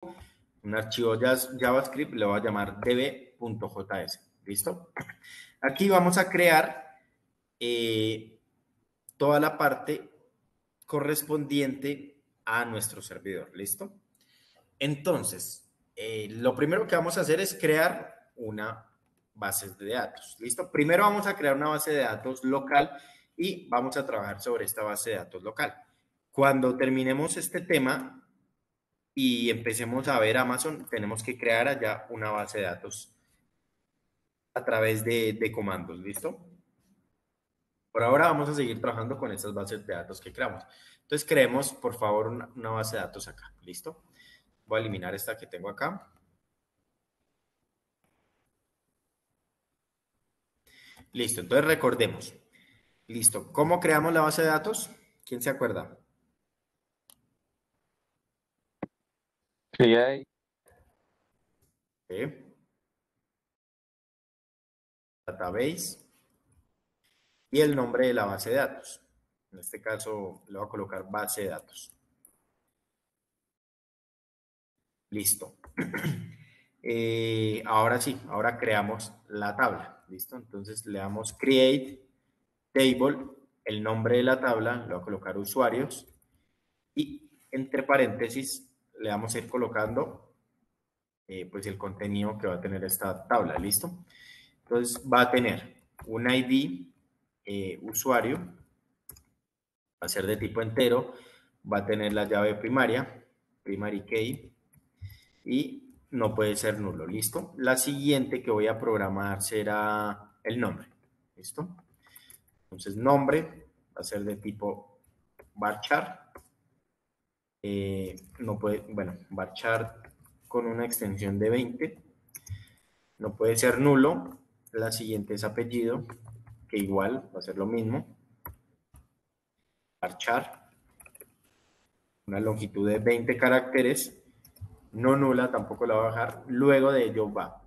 un archivo JavaScript, le voy a llamar db.js, ¿listo? Aquí vamos a crear toda la parte correspondiente a nuestro servidor, ¿listo? Entonces, lo primero que vamos a hacer es crear una base de datos, ¿listo? Primero vamos a crear una base de datos local y vamos a trabajar sobre esta base de datos local. Cuando terminemos este tema y empecemos a ver Amazon, tenemos que crear allá una base de datos a través de comandos, ¿listo? Por ahora vamos a seguir trabajando con estas bases de datos que creamos. Entonces creemos, por favor, una base de datos acá, ¿listo? Voy a eliminar esta que tengo acá. Listo, entonces recordemos. Listo, ¿cómo creamos la base de datos? ¿Quién se acuerda? Create, ¿Sí? Database y el nombre de la base de datos. En este caso le voy a colocar base de datos. Listo. Ahora sí, ahora creamos la tabla. ¿Listo? Entonces le damos create table, el nombre de la tabla, le voy a colocar usuarios y entre paréntesis le vamos a ir colocando pues el contenido que va a tener esta tabla. ¿Listo? Entonces va a tener un ID usuario, va a ser de tipo entero, va a tener la llave primaria, primary key, y no puede ser nulo, ¿listo? La siguiente que voy a programar será el nombre, ¿listo? Entonces, nombre va a ser de tipo varchar, no puede, bueno, varchar con una extensión de 20, no puede ser nulo. La siguiente es apellido, que igual va a ser lo mismo, varchar, una longitud de 20 caracteres, no nula, tampoco la va a bajar. Luego de ello va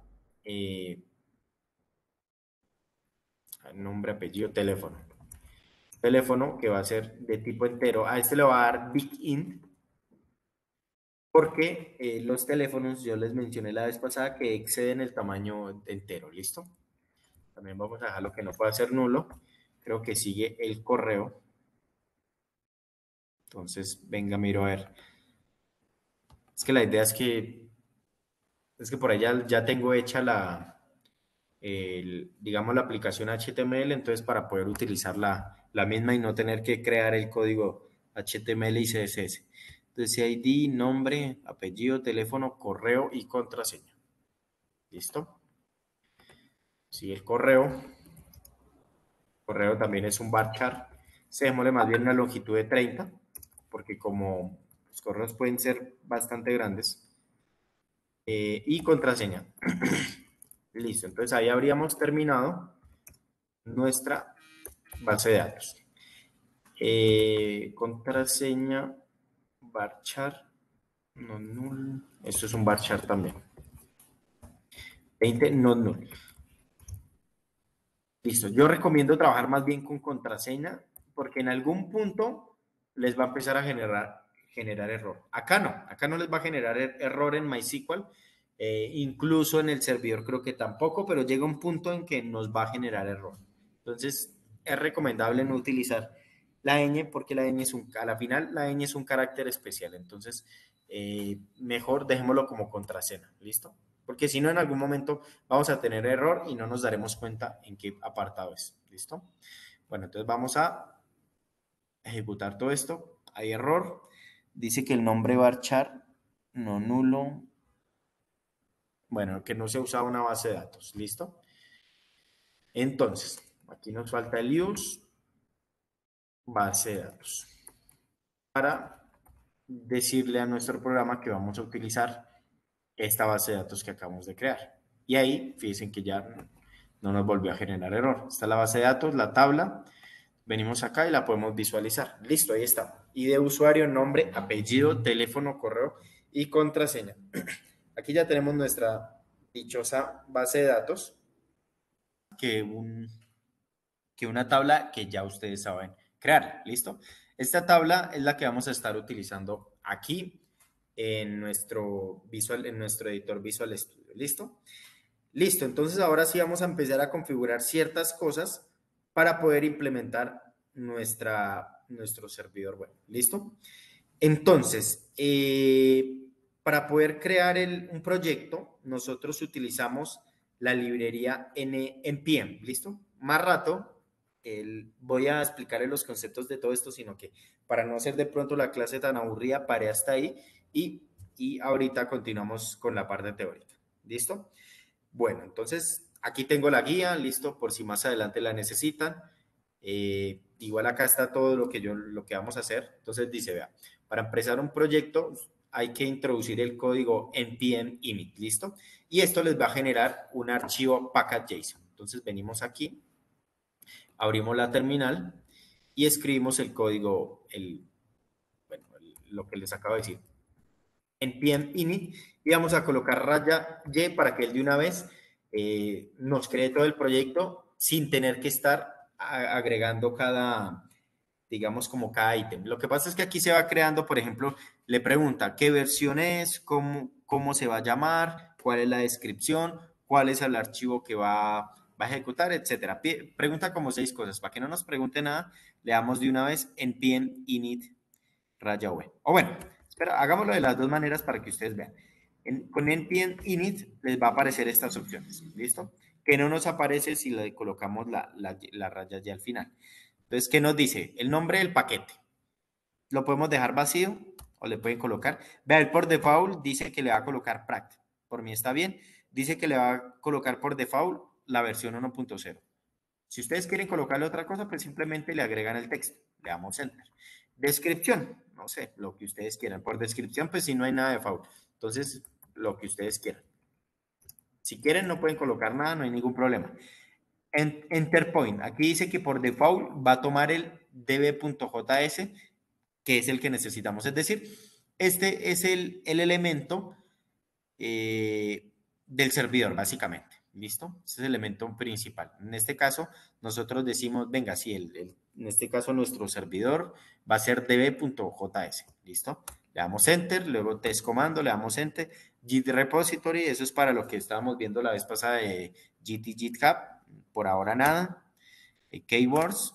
nombre, apellido, teléfono. Teléfono que va a ser de tipo entero. A este le va a dar big int porque los teléfonos, yo les mencioné la vez pasada que exceden el tamaño entero, ¿listo? También vamos a dejar lo que no pueda ser nulo. Creo que sigue el correo. Entonces, venga, miro a ver. Es que la idea es que por allá ya tengo hecha digamos, la aplicación HTML, entonces para poder utilizar la misma y no tener que crear el código HTML y CSS. Entonces, ID, nombre, apellido, teléfono, correo y contraseña. ¿Listo? Sigue el correo. Correo también es un varchar. Démosle más bien una longitud de 30, porque como los correos pueden ser bastante grandes. Y contraseña. Listo, entonces ahí habríamos terminado nuestra base de datos. Contraseña, varchar, no null. Esto es un varchar también. 20, no null. Listo. Yo recomiendo trabajar más bien con contraseña porque en algún punto les va a empezar a generar error. Acá no les va a generar error en MySQL. Incluso en el servidor creo que tampoco, pero llega un punto en que nos va a generar error. Entonces es recomendable no utilizar la ñ porque la ñ a la final la ñ es un carácter especial. Entonces mejor dejémoslo como contraseña. ¿Listo? Porque si no, en algún momento vamos a tener error y no nos daremos cuenta en qué apartado es. ¿Listo? Bueno, entonces vamos a ejecutar todo esto. Hay error. Dice que el nombre varchar no nulo. Bueno, que no se ha usado una base de datos. ¿Listo? Entonces, aquí nos falta el use base de datos. Para decirle a nuestro programa que vamos a utilizar esta base de datos que acabamos de crear. Y ahí, fíjense que ya no nos volvió a generar error. Está la base de datos, la tabla. Venimos acá y la podemos visualizar. Listo, ahí está. ID de usuario, nombre, apellido, teléfono, correo y contraseña. Aquí ya tenemos nuestra dichosa base de datos, que, que una tabla que ya ustedes saben crear. ¿Listo? Esta tabla es la que vamos a estar utilizando aquí en en nuestro editor Visual Studio. ¿Listo? Listo, entonces ahora sí vamos a empezar a configurar ciertas cosas para poder implementar nuestro servidor web. ¿Listo? Entonces, para poder crear un proyecto, nosotros utilizamos la librería npm, ¿listo? Más rato voy a explicarles los conceptos de todo esto, sino que para no hacer de pronto la clase tan aburrida, paré hasta ahí y ahorita continuamos con la parte teórica, ¿listo? Bueno, entonces aquí tengo la guía, listo, por si más adelante la necesitan. Igual acá está todo lo que vamos a hacer. Entonces dice, vea, para empezar un proyecto hay que introducir el código npm init, ¿listo? Y esto les va a generar un archivo package.json. Entonces venimos aquí, abrimos la terminal y escribimos el código, bueno, lo que les acabo de decir, npm init, y vamos a colocar raya y para que él de una vez nos cree todo el proyecto sin tener que estar agregando digamos, como cada ítem. Lo que pasa es que aquí se va creando, por ejemplo, le pregunta qué versión es, cómo se va a llamar, cuál es la descripción, cuál es el archivo que va a ejecutar, etcétera. Pregunta como 6 cosas. Para que no nos pregunte nada, le damos de una vez npm init raya v. O bueno, espera, hagámoslo de las dos maneras para que ustedes vean. Con npm init les va a aparecer estas opciones, ¿listo? Que no nos aparece si le colocamos la raya ya al final. Entonces, ¿qué nos dice? El nombre del paquete. Lo podemos dejar vacío o le pueden colocar. Vea, el por default dice que le va a colocar Pract. Por mí está bien. Dice que le va a colocar por default la versión 1.0. Si ustedes quieren colocarle otra cosa, pues simplemente le agregan el texto. Le damos Enter. Descripción, no sé, lo que ustedes quieran. Por descripción, pues si no hay nada de default. Entonces, lo que ustedes quieran. Si quieren, no pueden colocar nada, no hay ningún problema. Enter point. Aquí dice que por default va a tomar el db.js, que es el que necesitamos. Es decir, este es el elemento del servidor, básicamente. ¿Listo? Este es el elemento principal. En este caso, nosotros decimos, venga, sí, en este caso nuestro servidor va a ser db.js. ¿Listo? Le damos Enter, luego test comando, le damos Enter. Git repository, eso es para lo que estábamos viendo la vez pasada de Git y GitHub. Por ahora nada. Keywords,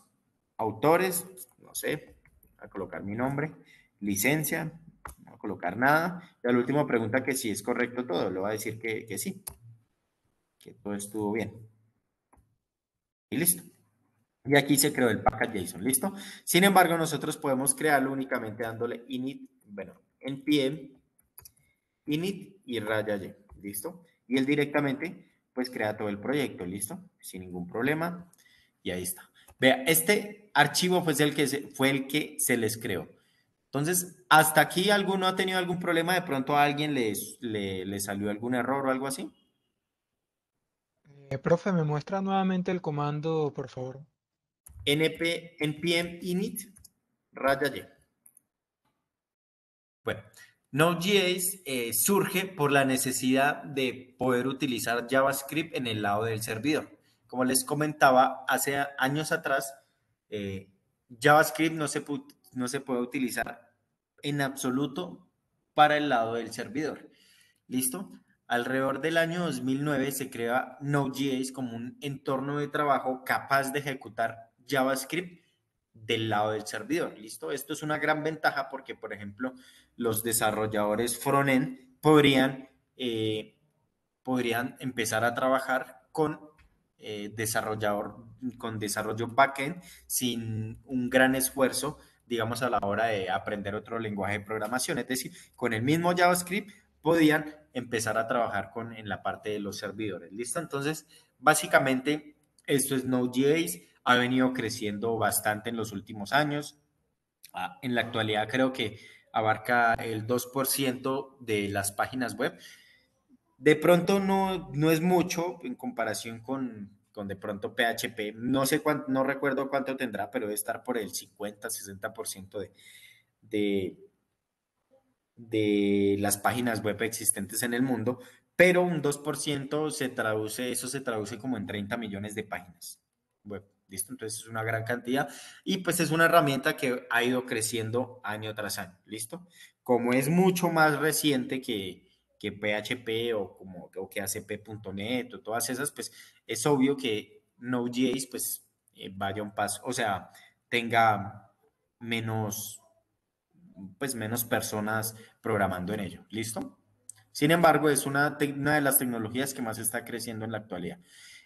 autores, no sé, voy a colocar mi nombre, licencia, no voy a colocar nada. Y la última pregunta que si es correcto todo, le voy a decir que sí, que todo estuvo bien. Y listo. Y aquí se creó el package.json, ¿listo? Sin embargo, nosotros podemos crearlo únicamente dándole init, bueno, npm init y raya y, ¿listo? Y él directamente, pues, crea todo el proyecto, ¿listo? Sin ningún problema. Y ahí está. Vea, este archivo fue el que se les creó. Entonces, ¿hasta aquí alguno ha tenido algún problema? ¿De pronto a alguien le salió algún error o algo así? Profe, ¿me muestra nuevamente el comando, por favor? npm init raya y. Bueno, Node.js surge por la necesidad de poder utilizar JavaScript en el lado del servidor. Como les comentaba, hace años atrás, eh, JavaScript no se puede utilizar en absoluto para el lado del servidor. ¿Listo? Alrededor del año 2009 se crea Node.js como un entorno de trabajo capaz de ejecutar JavaScript del lado del servidor. ¿Listo? Esto es una gran ventaja porque, por ejemplo, los desarrolladores frontend podrían empezar a trabajar con desarrollo backend sin un gran esfuerzo, digamos, a la hora de aprender otro lenguaje de programación. Es decir, con el mismo JavaScript podían empezar a trabajar en la parte de los servidores. ¿Listo? Entonces, básicamente, esto es Node.js, ha venido creciendo bastante en los últimos años. En la actualidad creo que abarca el 2% de las páginas web. De pronto no es mucho en comparación con de pronto PHP. No sé cuánto, no recuerdo cuánto tendrá, pero debe estar por el 50-60% de, de las páginas web existentes en el mundo, pero un 2% eso se traduce como en 30 millones de páginas web. ¿Listo? Entonces es una gran cantidad y pues es una herramienta que ha ido creciendo año tras año. ¿Listo? como es mucho más reciente que PHP o que ACP.NET o todas esas, pues es obvio que Node.js pues vaya un paso, o sea, tenga menos, pues menos personas programando en ello. ¿Listo? Sin embargo, es una de las tecnologías que más está creciendo en la actualidad.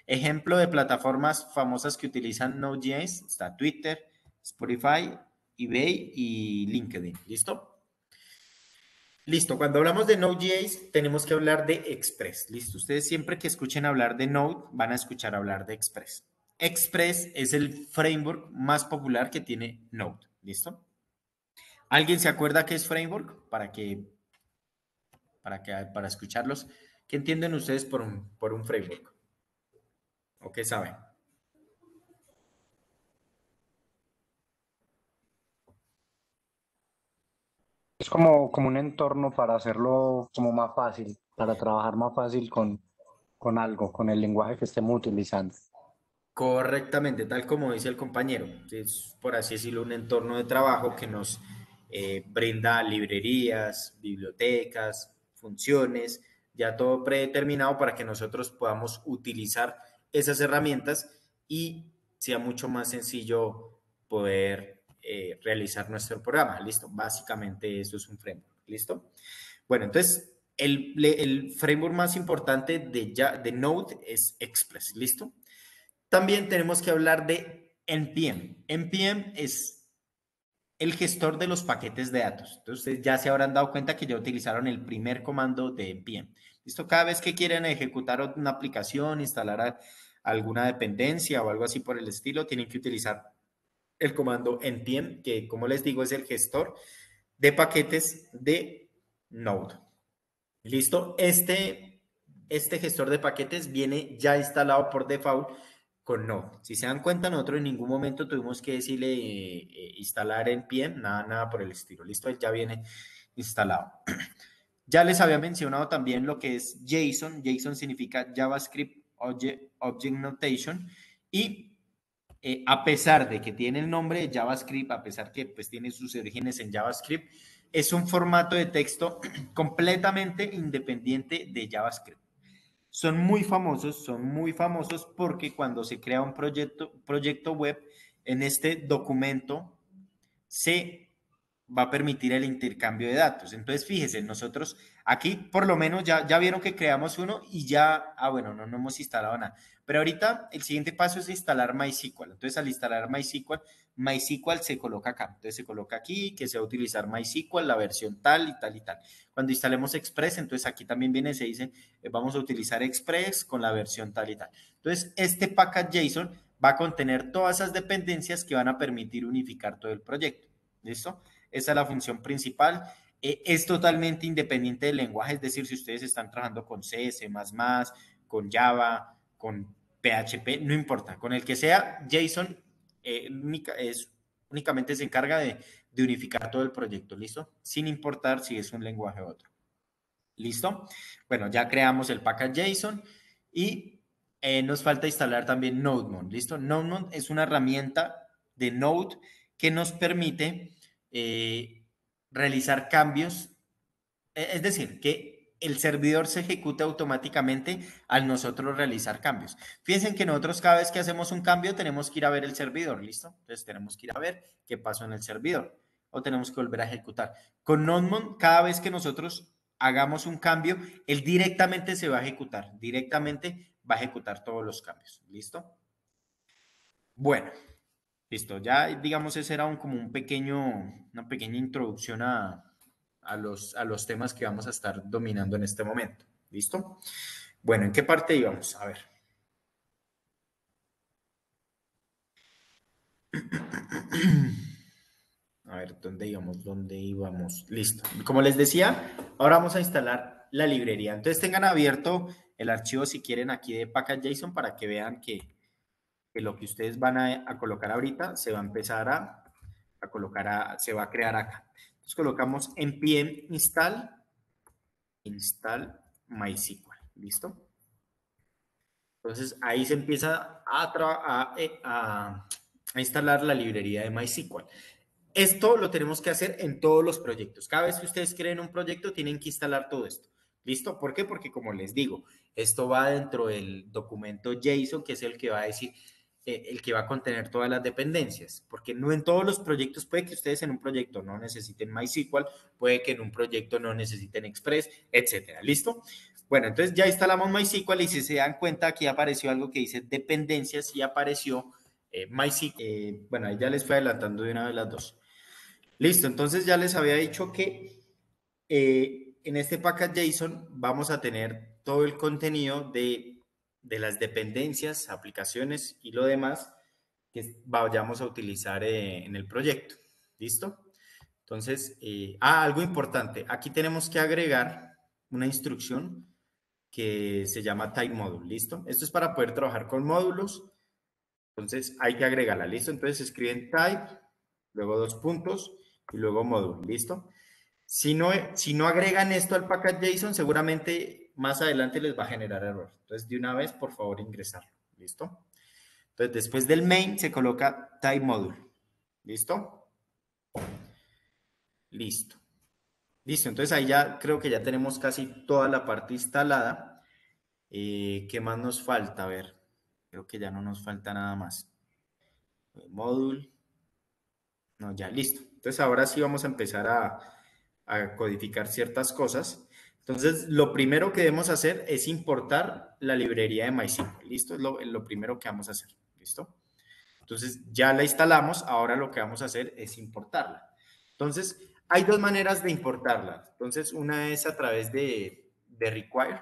Ejemplo de plataformas famosas que utilizan Node.js, está Twitter, Spotify, eBay y LinkedIn. ¿Listo? Listo, cuando hablamos de Node.js tenemos que hablar de Express. Listo, ustedes siempre que escuchen hablar de Node van a escuchar hablar de Express. Express es el framework más popular que tiene Node. ¿Listo? ¿Alguien se acuerda qué es framework? Para escucharlos. ¿Qué entienden ustedes por un framework? ¿O qué saben? Es como un entorno para hacerlo como más fácil, para trabajar más fácil con algo, con el lenguaje que estemos utilizando. Correctamente, tal como dice el compañero. Es, por así decirlo, un entorno de trabajo que nos brinda librerías, bibliotecas, funciones, ya todo predeterminado para que nosotros podamos utilizar esas herramientas y sea mucho más sencillo poder realizar nuestro programa. ¿Listo? Básicamente eso es un framework. ¿Listo? Bueno, entonces el framework más importante de Node es Express. ¿Listo? También tenemos que hablar de NPM. NPM es el gestor de los paquetes de datos. Entonces, ustedes ya se habrán dado cuenta que ya utilizaron el primer comando de NPM. ¿Listo? Cada vez que quieren ejecutar una aplicación, instalar alguna dependencia o algo así por el estilo, tienen que utilizar el comando npm, que como les digo es el gestor de paquetes de Node. ¿Listo? Este gestor de paquetes viene ya instalado por default con Node. Si se dan cuenta, nosotros en ningún momento tuvimos que decirle instalar npm, nada por el estilo. ¿Listo? Él ya viene instalado. Ya les había mencionado también lo que es JSON. JSON significa JavaScript Object Notation. Y a pesar de que tiene el nombre de JavaScript, a pesar que pues tiene sus orígenes en JavaScript, es un formato de texto completamente independiente de JavaScript. Son muy famosos porque cuando se crea un proyecto web, en este documento se va a permitir el intercambio de datos. Entonces, fíjese, nosotros aquí por lo menos ya vieron que creamos uno y ya, bueno, no hemos instalado nada. Pero ahorita el siguiente paso es instalar MySQL. Entonces, al instalar MySQL se coloca acá. Entonces, se coloca aquí que se va a utilizar MySQL, la versión tal y tal y tal. Cuando instalemos Express, entonces aquí también viene, se dice, vamos a utilizar Express con la versión tal y tal. Entonces, este package JSON va a contener todas esas dependencias que van a permitir unificar todo el proyecto. ¿Listo? Esa es la función principal. Es totalmente independiente del lenguaje, es decir, si ustedes están trabajando con C, C++, con Java, con PHP, no importa, con el que sea, JSON únicamente se encarga de unificar todo el proyecto, ¿listo? Sin importar si es un lenguaje u otro. ¿Listo? Bueno, ya creamos el package JSON y nos falta instalar también NodeMon, ¿listo? NodeMon es una herramienta de Node que nos permite realizar cambios, es decir, que el servidor se ejecute automáticamente al nosotros realizar cambios. Fíjense que nosotros cada vez que hacemos un cambio tenemos que ir a ver el servidor, ¿listo? Entonces tenemos que ir a ver qué pasó en el servidor o tenemos que volver a ejecutar. Con NodeMon, cada vez que nosotros hagamos un cambio, él directamente se va a ejecutar, directamente va a ejecutar todos los cambios, ¿listo? Bueno, listo, ya digamos ese era como una pequeña introducción a los temas que vamos a estar dominando en este momento. ¿Listo? Bueno, ¿en qué parte íbamos? A ver. A ver, ¿dónde íbamos? ¿Dónde íbamos? Listo. Como les decía, ahora vamos a instalar la librería. Entonces tengan abierto el archivo si quieren aquí de package.json para que vean que lo que ustedes van a colocar ahorita se va a empezar a colocar, se va a crear acá. Entonces colocamos npm install MySQL. ¿Listo? Entonces ahí se empieza a instalar la librería de MySQL. Esto lo tenemos que hacer en todos los proyectos. Cada vez que ustedes creen un proyecto, tienen que instalar todo esto. ¿Listo? ¿Por qué? Porque como les digo, esto va dentro del documento JSON, que es el que va a decir, el que va a contener todas las dependencias. Porque no en todos los proyectos, puede que ustedes en un proyecto no necesiten MySQL, puede que en un proyecto no necesiten Express, etcétera. ¿Listo? Bueno, entonces ya instalamos MySQL y si se dan cuenta, aquí apareció algo que dice dependencias y apareció MySQL. Bueno, ahí ya les fui adelantando de una vez las dos. Listo, entonces ya les había dicho que en este package JSON vamos a tener todo el contenido de las dependencias, aplicaciones y lo demás que vayamos a utilizar en el proyecto. ¿Listo? Entonces, algo importante, aquí tenemos que agregar una instrucción que se llama type module, ¿listo? Esto es para poder trabajar con módulos, entonces hay que agregarla, ¿listo? Entonces escriben type, luego dos puntos y luego module, ¿listo? Si no agregan esto al package JSON, seguramente más adelante les va a generar error. Entonces, de una vez, por favor, ingresarlo. ¿Listo? Entonces, después del main se coloca type module. ¿Listo? Listo. Listo. Entonces, ahí ya creo que ya tenemos casi toda la parte instalada. ¿Qué más nos falta? A ver, creo que ya no nos falta nada más. Module. No, ya, listo. Entonces, ahora sí vamos a empezar a codificar ciertas cosas. Entonces, lo primero que debemos hacer es importar la librería de MySQL. ¿Listo? Es lo primero que vamos a hacer. ¿Listo? Entonces, ya la instalamos. Ahora lo que vamos a hacer es importarla. Entonces, hay dos maneras de importarla. Entonces, una es a través de require,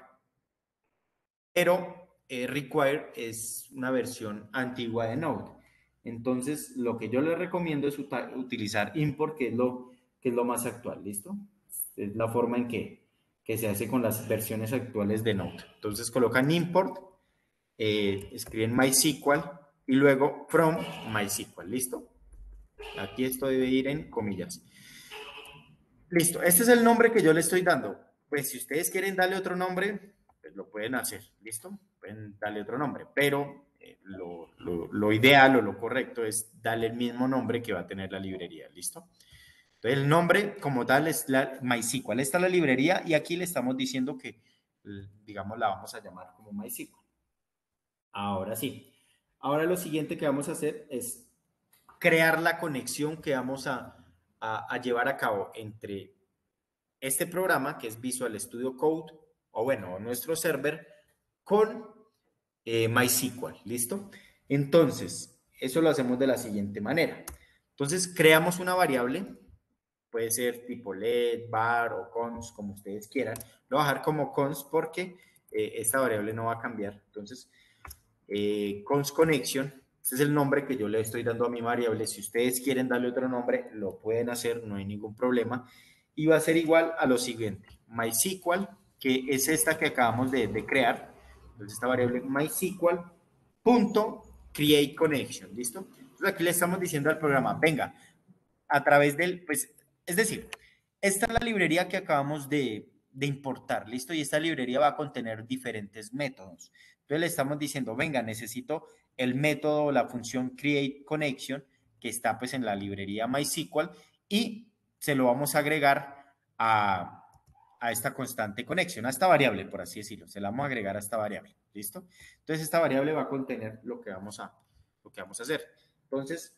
pero require es una versión antigua de Node. Entonces, lo que yo les recomiendo es utilizar import, que es lo más actual, ¿listo? Es la forma en que se hace con las versiones actuales de Node. Entonces, colocan import, escriben MySQL y luego from MySQL, ¿listo? Aquí esto debe ir en comillas. Listo, este es el nombre que yo le estoy dando. Pues si ustedes quieren darle otro nombre, pues lo pueden hacer, ¿listo? Pueden darle otro nombre, pero lo ideal o lo correcto es darle el mismo nombre que va a tener la librería, ¿listo? Entonces el nombre como tal es la MySQL. Esta es la librería y aquí le estamos diciendo que, digamos, la vamos a llamar como MySQL. Ahora sí. Ahora lo siguiente que vamos a hacer es crear la conexión que vamos a llevar a cabo entre este programa, que es Visual Studio Code, o bueno, nuestro server, con MySQL, ¿listo? Entonces, eso lo hacemos de la siguiente manera. Entonces, creamos una variable, puede ser tipo let, var o const, como ustedes quieran. Lo voy a dejar como const porque esta variable no va a cambiar. Entonces, const connection, este es el nombre que yo le estoy dando a mi variable. Si ustedes quieren darle otro nombre, lo pueden hacer, no hay ningún problema. Y va a ser igual a lo siguiente, MySQL, que es esta que acabamos de crear. Entonces, esta variable MySQL punto create connection, ¿listo? Entonces, aquí le estamos diciendo al programa, venga, a través del, pues, es decir, esta es la librería que acabamos de importar, ¿listo? Y esta librería va a contener diferentes métodos. Entonces le estamos diciendo, venga, necesito el método, la función create connection, que está pues en la librería MySQL, y se lo vamos a agregar a esta constante conexión, a esta variable, por así decirlo. Se la vamos a agregar a esta variable, ¿listo? Entonces esta variable va a contener lo que vamos a hacer. Entonces,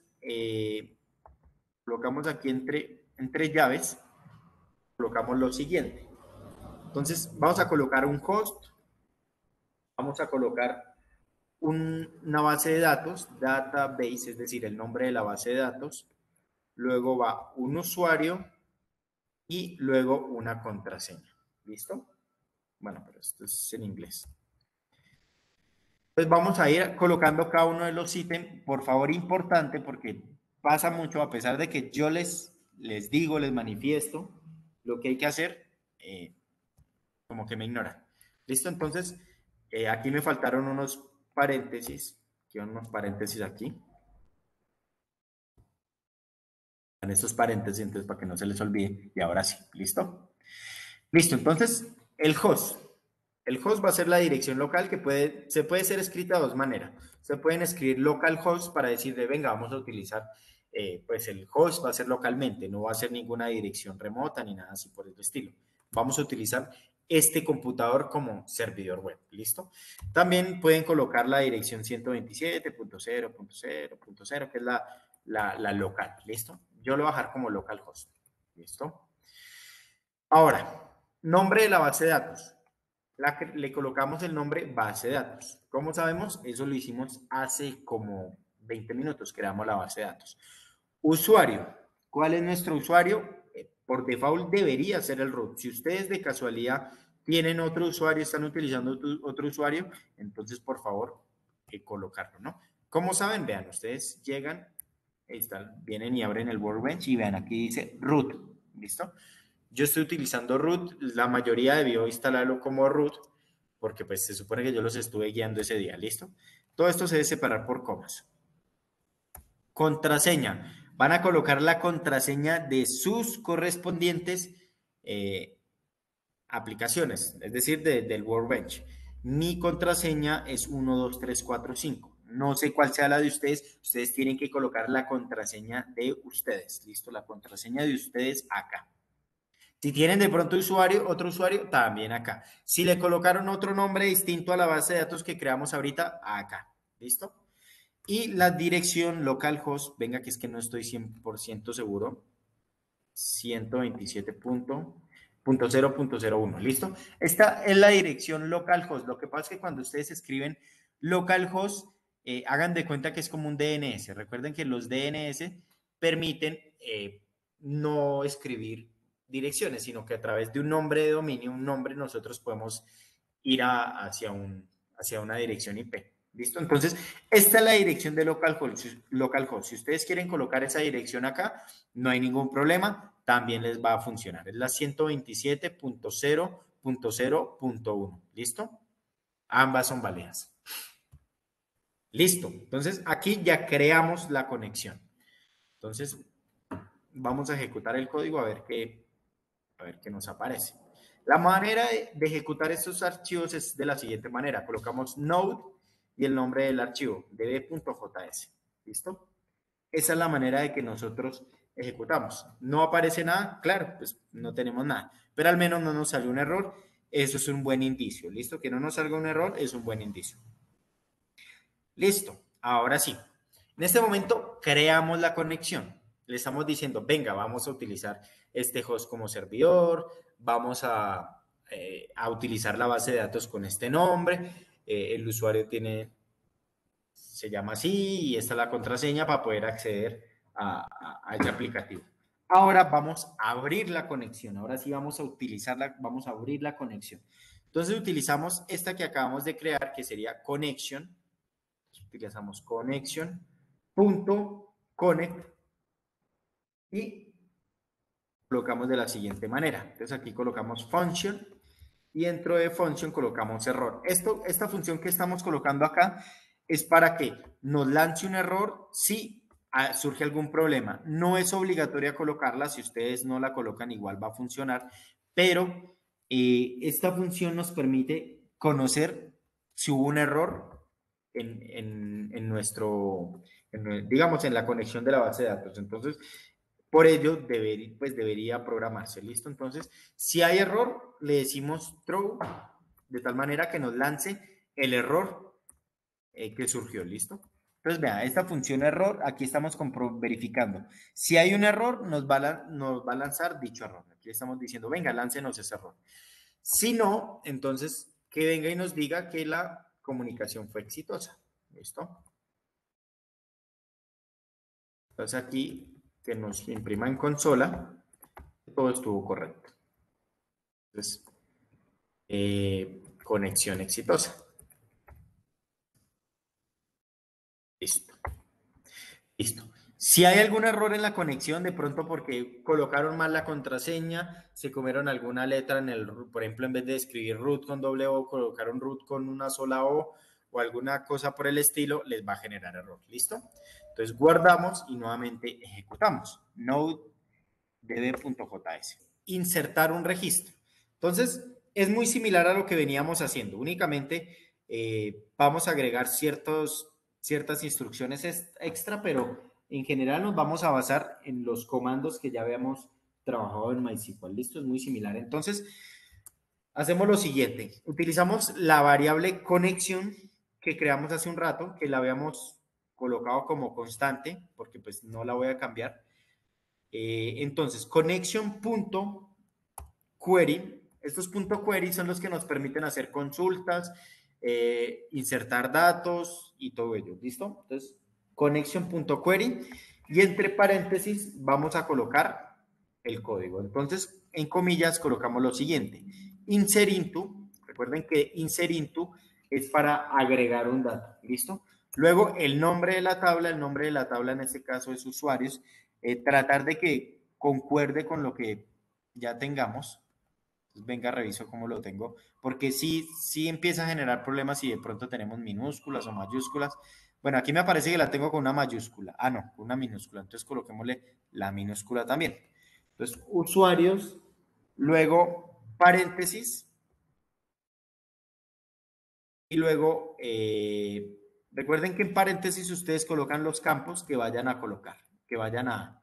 colocamos aquí entre llaves, colocamos lo siguiente. Entonces, vamos a colocar un host, vamos a colocar una base de datos, database, es decir, el nombre de la base de datos, luego va un usuario y luego una contraseña. ¿Listo? Bueno, pero esto es en inglés. Pues vamos a ir colocando cada uno de los ítems, por favor, importante, porque pasa mucho, a pesar de que yo les digo, les manifiesto lo que hay que hacer, como que me ignoran. ¿Listo? Entonces, aquí me faltaron unos paréntesis, aquí. En estos paréntesis, entonces, para que no se les olvide. Y ahora sí, ¿listo? Listo, entonces, el host. El host va a ser la dirección local que se puede ser escrita de dos maneras. Se pueden escribir localhost para decirle, venga, vamos a utilizar pues el host va a ser localmente, no va a ser ninguna dirección remota ni nada así por el estilo. Vamos a utilizar este computador como servidor web, ¿listo? También pueden colocar la dirección 127.0.0.0, que es la local, ¿listo? Yo lo voy a dejar como localhost, ¿listo? Ahora, nombre de la base de datos. Le colocamos el nombre base de datos. ¿Cómo sabemos? Eso lo hicimos hace como 20 minutos, creamos la base de datos. Usuario. ¿Cuál es nuestro usuario? Por default debería ser el root. Si ustedes de casualidad tienen otro usuario, están utilizando otro usuario, entonces por favor colocarlo, ¿no? ¿Cómo saben? Vean, ustedes llegan, vienen y abren el Workbench y vean, aquí dice root, ¿listo? Yo estoy utilizando root, la mayoría debió instalarlo como root, porque pues se supone que yo los estuve guiando ese día, ¿listo? Todo esto se debe separar por comas. Contraseña. Van a colocar la contraseña de sus correspondientes aplicaciones, es decir, del Workbench. Mi contraseña es 1, 2, 3, 4, 5. No sé cuál sea la de ustedes. Ustedes tienen que colocar la contraseña de ustedes. ¿Listo? La contraseña de ustedes acá. Si tienen de pronto otro usuario, también acá. Si le colocaron otro nombre distinto a la base de datos que creamos ahorita, acá. ¿Listo? Y la dirección localhost, venga, que es que no estoy 100% seguro. 127.0.01, ¿listo? Esta es la dirección localhost. Lo que pasa es que cuando ustedes escriben localhost, hagan de cuenta que es como un DNS. Recuerden que los DNS permiten no escribir direcciones, sino que a través de un nombre de dominio, un nombre, nosotros podemos ir hacia una dirección IP. ¿Listo? Entonces, esta es la dirección de localhost. Si ustedes quieren colocar esa dirección acá, no hay ningún problema, también les va a funcionar. Es la 127.0.0.1. ¿Listo? Ambas son válidas. Listo. Entonces, aquí ya creamos la conexión. Entonces, vamos a ejecutar el código a ver qué nos aparece. La manera de ejecutar estos archivos es de la siguiente manera. Colocamos node y el nombre del archivo, db.js. ¿Listo? Esa es la manera de que nosotros ejecutamos. No aparece nada, claro, pues no tenemos nada, pero al menos no nos salió un error. Eso es un buen indicio. ¿Listo? Que no nos salga un error es un buen indicio. Listo, ahora sí. En este momento creamos la conexión. Le estamos diciendo, venga, vamos a utilizar este host como servidor, vamos a utilizar la base de datos con este nombre, el usuario se llama así y esta es la contraseña para poder acceder a este aplicativo. Ahora vamos a abrir la conexión, ahora sí vamos a utilizarla, vamos a abrir la conexión. Entonces utilizamos esta que acabamos de crear, que sería connection. Utilizamos connection.connect y colocamos de la siguiente manera. Entonces aquí colocamos function y dentro de function colocamos error. Esta función que estamos colocando acá es para que nos lance un error si surge algún problema. No es obligatoria colocarla, si ustedes no la colocan igual va a funcionar, pero esta función nos permite conocer si hubo un error en nuestro, digamos, en la conexión de la base de datos. Entonces, por ello, debería programarse, ¿listo? Entonces, si hay error, le decimos throw, de tal manera que nos lance el error que surgió, ¿listo? Entonces, vea, esta función error, aquí estamos verificando. Si hay un error, nos va a lanzar dicho error. Aquí estamos diciendo, venga, láncenos ese error. Si no, entonces, que venga y nos diga que la comunicación fue exitosa, ¿listo? Entonces, aquí que nos imprima en consola, todo estuvo correcto. Entonces, conexión exitosa. Listo. Listo. Si hay algún error en la conexión, de pronto porque colocaron mal la contraseña, se comieron alguna letra por ejemplo, en vez de escribir root con doble O, colocaron root con una sola o alguna cosa por el estilo, les va a generar error. ¿Listo? Entonces guardamos y nuevamente ejecutamos. Node db.js. Insertar un registro. Entonces, es muy similar a lo que veníamos haciendo. Únicamente vamos a agregar ciertas instrucciones extra, pero en general nos vamos a basar en los comandos que ya habíamos trabajado en MySQL. Listo, es muy similar. Entonces, hacemos lo siguiente. Utilizamos la variable conexión que creamos hace un rato, que la habíamos colocado como constante, porque pues no la voy a cambiar. Entonces, connection.query, estos .query son los que nos permiten hacer consultas, insertar datos y todo ello, ¿listo? Entonces, connection.query y entre paréntesis vamos a colocar el código. Entonces, en comillas colocamos lo siguiente, insert into, recuerden que insert into es para agregar un dato, ¿listo? Luego, el nombre de la tabla en este caso es usuarios, tratar de que concuerde con lo que ya tengamos. Entonces, venga, reviso cómo lo tengo, porque sí empieza a generar problemas si de pronto tenemos minúsculas o mayúsculas. Bueno, aquí me aparece que la tengo con una mayúscula. Ah, no, con una minúscula. Entonces coloquémosle la minúscula también. Entonces, usuarios, luego paréntesis, y luego recuerden que en paréntesis ustedes colocan los campos que vayan a colocar, que vayan a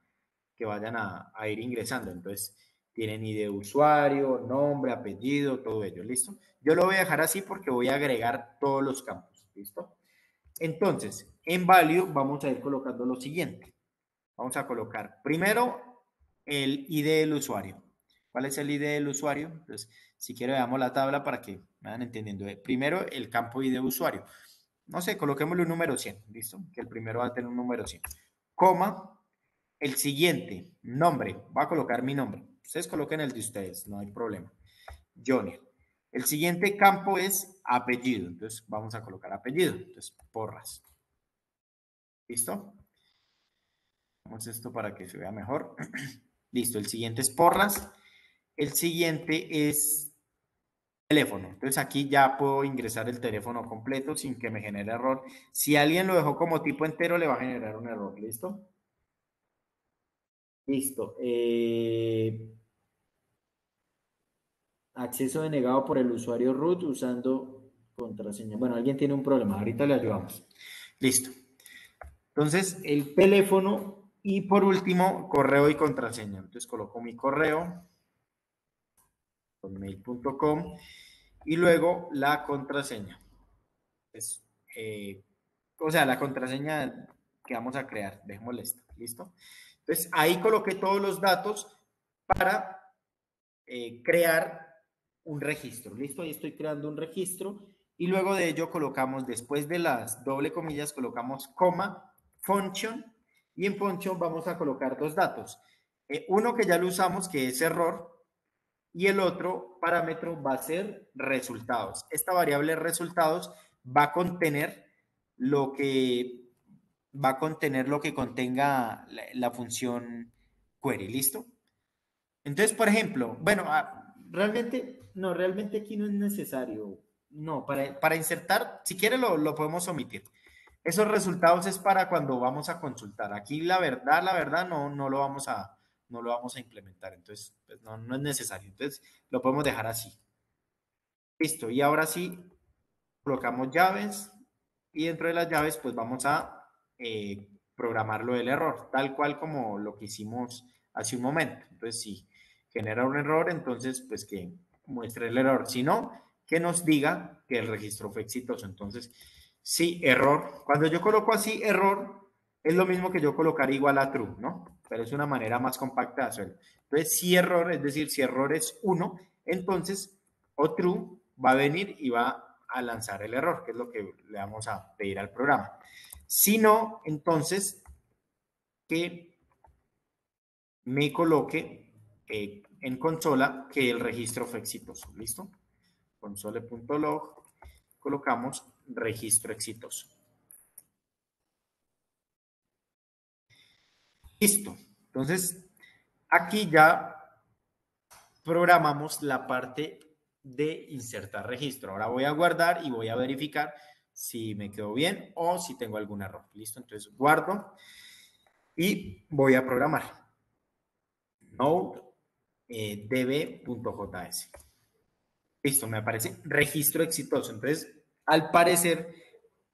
ir ingresando. Entonces, tienen ID de usuario, nombre, apellido, todo ello, ¿listo? Yo lo voy a dejar así porque voy a agregar todos los campos, ¿listo? Entonces, en value vamos a ir colocando lo siguiente. Vamos a colocar primero el ID del usuario. ¿Cuál es el ID del usuario? Entonces, si quiero veamos la tabla para que me vayan entendiendo. Primero, el campo ID de usuario. No sé, coloquémosle un número 100, ¿listo? Que el primero va a tener un número 100. Coma, el siguiente, nombre, voy a colocar mi nombre. Ustedes coloquen el de ustedes, no hay problema. Johnny. El siguiente campo es apellido. Entonces vamos a colocar apellido. Entonces, Porras. ¿Listo? Vamos a esto para que se vea mejor. Listo, el siguiente es Porras. El siguiente es teléfono. Entonces aquí ya puedo ingresar el teléfono completo sin que me genere error. Si alguien lo dejó como tipo entero, le va a generar un error. ¿Listo? Listo. Acceso denegado por el usuario root usando contraseña. Bueno, alguien tiene un problema. Ahorita le ayudamos. Listo. Entonces, el teléfono y por último, correo y contraseña. Entonces, coloco mi correo, mail.com y luego la contraseña. Es, o sea, la contraseña que vamos a crear. Dejémosle esto. ¿Listo? Entonces, ahí coloqué todos los datos para crear un registro. ¿Listo? Ahí estoy creando un registro y luego de ello colocamos, después de las doble comillas, colocamos coma, function, y en function vamos a colocar dos datos. Uno que ya lo usamos, que es error, y el otro parámetro va a ser resultados. Esta variable resultados va a contener lo que contenga la función query. ¿Listo? Entonces, por ejemplo, bueno, realmente aquí no es necesario. No, para insertar, si quiere lo podemos omitir. Esos resultados es para cuando vamos a consultar. Aquí la verdad, no lo vamos a implementar. Entonces, pues no es necesario. Entonces, lo podemos dejar así. Listo. Y ahora sí, colocamos llaves y dentro de las llaves, pues vamos a programarlo del error, tal cual como lo que hicimos hace un momento. Entonces, si genera un error, entonces, pues que muestre el error. Si no, que nos diga que el registro fue exitoso. Entonces, sí, error. Cuando yo coloco así error, es lo mismo que yo colocar igual a true, ¿no? Pero es una manera más compacta de hacerlo. Entonces, si error, es decir, si error es 1, entonces, o true va a venir y va a lanzar el error, que es lo que le vamos a pedir al programa. Si no, entonces, que me coloque en consola que el registro fue exitoso. ¿Listo? Console.log, colocamos registro exitoso. Listo. Entonces, aquí ya programamos la parte de insertar registro. Ahora voy a guardar y voy a verificar si me quedó bien o si tengo algún error. ¿Listo? Entonces, guardo y voy a programar. Node db.js. Listo, me aparece registro exitoso. Entonces, al parecer,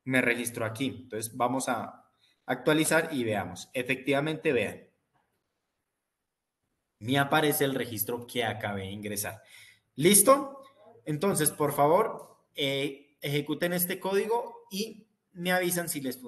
me registró aquí. Entonces, vamos a actualizar y veamos. Efectivamente, vean. Me aparece el registro que acabé de ingresar. ¿Listo? Entonces, por favor, ejecuten este código y me avisan si les funciona.